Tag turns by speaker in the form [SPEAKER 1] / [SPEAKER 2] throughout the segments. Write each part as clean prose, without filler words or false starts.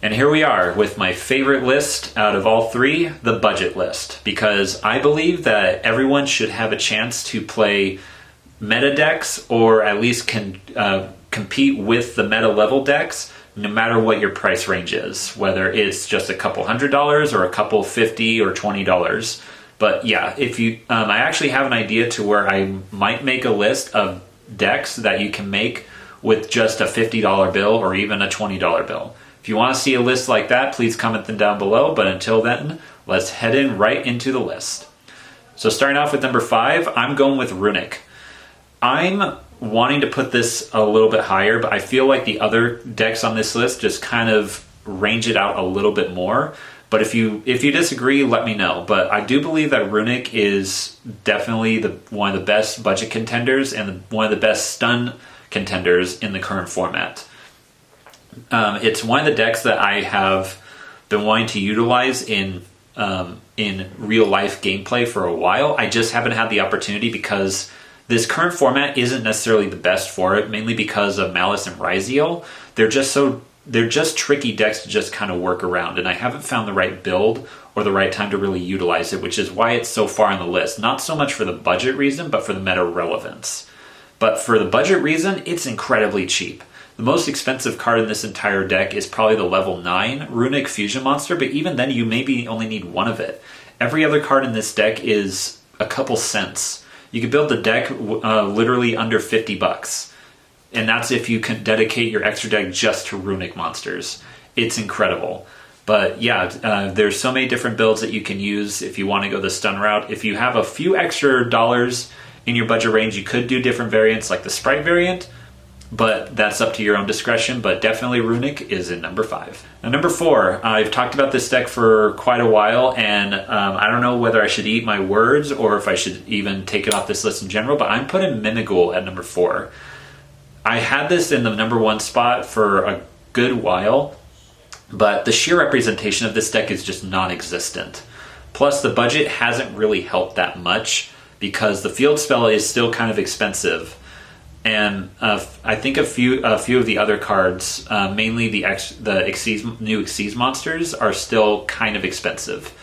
[SPEAKER 1] And here we are with my favorite list out of all three, the budget list, because I believe that everyone should have a chance to play meta decks, or at least can compete with the meta level decks, no matter what your price range is, whether it's just a couple $100 or a couple $50 or $20. But yeah, if you, I actually have an idea to where I might make a list of decks that you can make with just a $50 bill or even a $20 bill. If you want to see a list like that, please comment them down below. But until then, let's head in right into the list. So starting off with number 5, I'm going with Runic. I'm wanting to put this a little bit higher, but I feel like the other decks on this list just kind of range it out a little bit more. But if you disagree, let me know. But I do believe that Runic is definitely one of the best budget contenders and one of the best stun contenders in the current format. It's one of the decks that I have been wanting to utilize in real life gameplay for a while. I just haven't had the opportunity because this current format isn't necessarily the best for it, mainly because of Malice and Ryziel. They're just tricky decks to just kind of work around, and I haven't found the right build or the right time to really utilize it, which is why it's so far on the list. Not so much for the budget reason, but for the meta relevance. But for the budget reason, it's incredibly cheap. The most expensive card in this entire deck is probably the level 9 Runic Fusion Monster, but even then you maybe only need one of it. Every other card in this deck is a couple cents. You could build the deck literally under $50. And that's if you can dedicate your extra deck just to Runic monsters. It's incredible. But yeah, there's so many different builds that you can use if you want to go the stun route. If you have a few extra dollars in your budget range, you could do different variants like the Sprite variant, but that's up to your own discretion. But definitely Runic is in number 5. Now number 4, I've talked about this deck for quite a while, and I don't know whether I should eat my words or if I should even take it off this list in general, but I'm putting Mimig at number 4. I had this in the number 1 spot for a good while, but the sheer representation of this deck is just non-existent. Plus the budget hasn't really helped that much because the field spell is still kind of expensive. And I think a few of the other cards, mainly the new Xyz monsters, are still kind of expensive.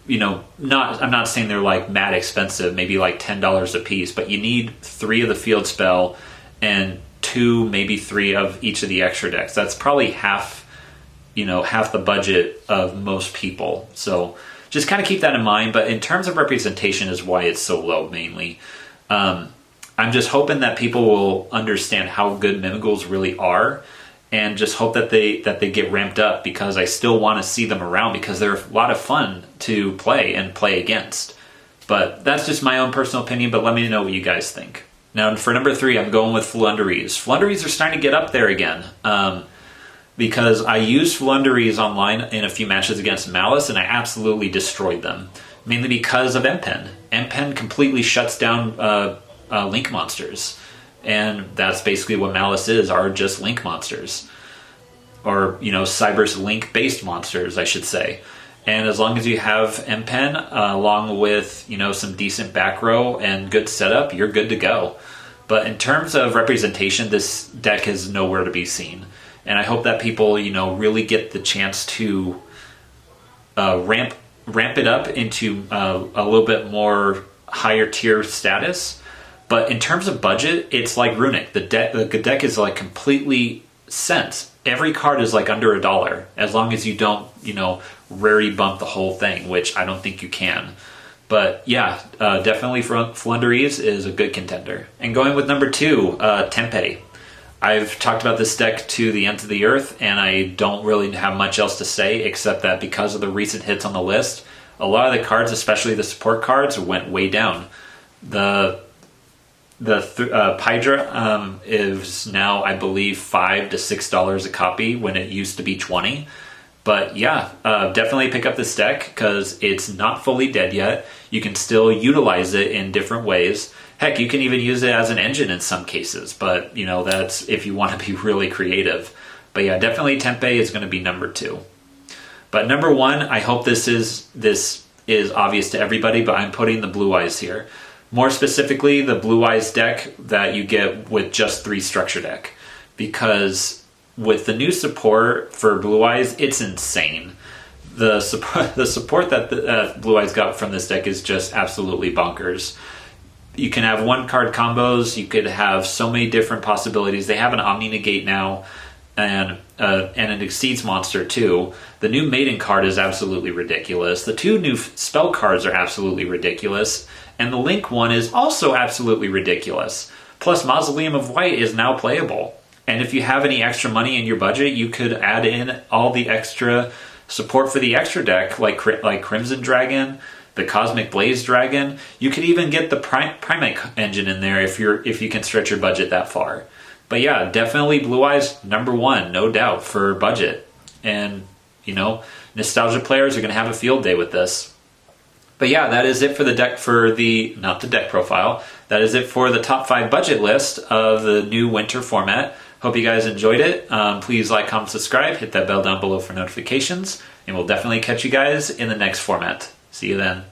[SPEAKER 1] You know, I'm not saying they're like mad expensive, maybe like $10 a piece, but you need 3 of the field spell and 2, maybe 3 of each of the extra decks. That's probably half the budget of most people. So just kind of keep that in mind. But in terms of representation is why it's so low mainly. I'm just hoping that people will understand how good Mimigals really are, and just hope that they get ramped up, because I still want to see them around because they're a lot of fun to play and play against. But that's just my own personal opinion, but let me know what you guys think. Now for number 3, I'm going with Flunderies. Flunderies are starting to get up there again, because I used Flunderies online in a few matches against Malice and I absolutely destroyed them, mainly because of MPen. MPen completely shuts down Link monsters, and that's basically what Malice are just Link monsters, or Cyber's Link based monsters, I should say. And as long as you have MPen along with some decent back row and good setup, you're good to go. But in terms of representation, this deck is nowhere to be seen, and I hope that people really get the chance to ramp it up into a little bit more higher tier status. But in terms of budget, it's like Runic. The deck is like completely cents. Every card is like under $1, as long as you don't, rarity bump the whole thing, which I don't think you can. But yeah, definitely Flunderies is a good contender. And going with number 2, Tempe. I've talked about this deck to the ends of the earth, and I don't really have much else to say except that because of the recent hits on the list, a lot of the cards, especially the support cards, went way down. The Pydra is now, I believe, $5 to $6 a copy when it used to be $20. But yeah, definitely pick up this deck because it's not fully dead yet. You can still utilize it in different ways. Heck, you can even use it as an engine in some cases, but that's if you want to be really creative. But yeah, definitely Tempe is going to be number 2. But number 1, I hope this is obvious to everybody, but I'm putting the Blueeyes here. More specifically, the Blueeyes deck that you get with just 3 structure deck, because with the new support for Blueeyes, it's insane. The support that Blueeyes got from this deck is just absolutely bonkers. You can have 1-card combos. You could have so many different possibilities. They have an Omni Negate now, and an Exceeds monster too. The new Maiden card is absolutely ridiculous. The 2 new spell cards are absolutely ridiculous, and the Link one is also absolutely ridiculous. Plus, Mausoleum of White is now playable. And if you have any extra money in your budget, you could add in all the extra support for the extra deck, like Crimson Dragon, the Cosmic Blaze Dragon. You could even get the Primate engine in there if you can stretch your budget that far. But yeah, definitely Blueeyes #1, no doubt, for budget. And, you know, nostalgia players are going to have a field day with this. But yeah, that is it for the deck, not the deck profile. That is it for the top 5 budget list of the new winter format. Hope you guys enjoyed it. Please like, comment, subscribe, hit that bell down below for notifications, and we'll definitely catch you guys in the next format. See you then.